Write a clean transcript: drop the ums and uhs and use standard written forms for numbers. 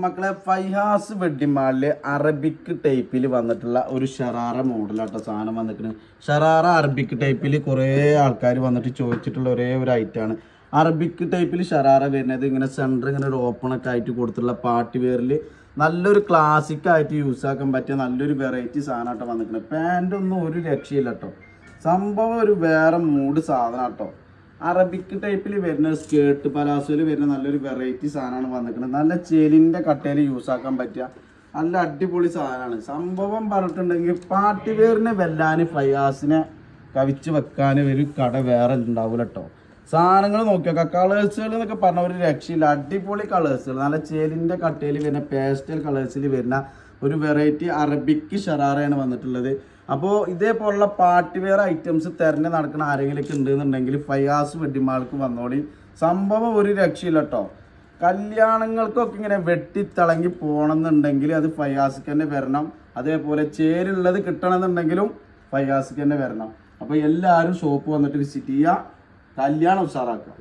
മക്കളെ Faihas wedding മാളില് Arabic ടൈപ്പിൽ വന്നിട്ടുള്ള ഒരു ഷറാറ മോഡലാട്ടോ സാധനം വന്നിട്ടുണ്ട്. ഷറാറ അറബിക് ടൈപ്പിൽ കുറേ ആൾക്കാർ വന്നിട്ട് ചോദിച്ചിട്ടുള്ള ഒരേ ഒരു ഐറ്റമാണ്. അറബിക് ടൈപ്പിൽ ഷറാറ വരുന്നത് ഇങ്ങനെ സെൻറ്റർ ഇങ്ങനെ ഒരു ഓപ്പണൊക്കെ ആയിട്ട് കൊടുത്തിട്ടുള്ള പാർട്ടി വെയറിൽ നല്ലൊരു ക്ലാസിക് ആയിട്ട് യൂസ് ആക്കാൻ പറ്റിയ നല്ലൊരു വെറൈറ്റി സാധനമാട്ടോ വന്നിട്ടുണ്ട്. പാൻറ്റൊന്നും ഒരു രക്ഷയില്ല കേട്ടോ, സംഭവം ഒരു വേറെ മൂഡ് സാധനം കേട്ടോ. അറബിക് ടൈപ്പിൽ വരുന്ന സ്കേർട്ട് പലാസോയിൽ വരുന്ന നല്ലൊരു വെറൈറ്റി സാധനമാണ് വന്നിരിക്കുന്നത്. നല്ല ചെലിൻ്റെ കട്ടയിൽ യൂസ് ആക്കാൻ പറ്റിയ നല്ല അടിപൊളി സാധനമാണ്. സംഭവം പറഞ്ഞിട്ടുണ്ടെങ്കിൽ പാർട്ടി വെയറിനെ വെല്ലാൻ ഫയാസിനെ കവിച്ച് വെക്കാൻ ഒരു കട വേറെ ഉണ്ടാവില്ല കേട്ടോ. സാധനങ്ങൾ നോക്കിയൊക്കെ കളേഴ്സുകൾ എന്നൊക്കെ പറഞ്ഞ ഒരു രക്ഷയില്ല, അടിപൊളി കളേഴ്സുകൾ. നല്ല ചേലിൻ്റെ കട്ടയിൽ വരുന്ന പേസ്റ്റൽ കളേഴ്സിൽ വരുന്ന ഒരു വെറൈറ്റി അറബിക് ഷറാറയാണ് വന്നിട്ടുള്ളത്. അപ്പോൾ ഇതേപോലുള്ള പാർട്ടി വെയർ ഐറ്റംസ് തിരഞ്ഞ് നടക്കുന്ന ആരെങ്കിലുമൊക്കെ ഉണ്ടെന്നുണ്ടെങ്കിൽ ഫയാസ് വെഡ്ഡിംഗ് മാൾക്ക് വന്നോളി. സംഭവം ഒരു രക്ഷയില്ല കേട്ടോ. കല്യാണങ്ങൾക്കൊക്കെ ഇങ്ങനെ വെട്ടിത്തിളങ്ങി പോകണമെന്നുണ്ടെങ്കിൽ അത് ഫയാസിക്ക് തന്നെ വരണം. അതേപോലെ ചേരുള്ളത് കിട്ടണമെന്നുണ്ടെങ്കിലും ഫയാസിക്ക് തന്നെ വരണം. അപ്പോൾ എല്ലാവരും ഷോപ്പ് വന്നിട്ട് വിസിറ്റ് ചെയ്യുക, കല്യാണം ഉഷാറാക്കുക.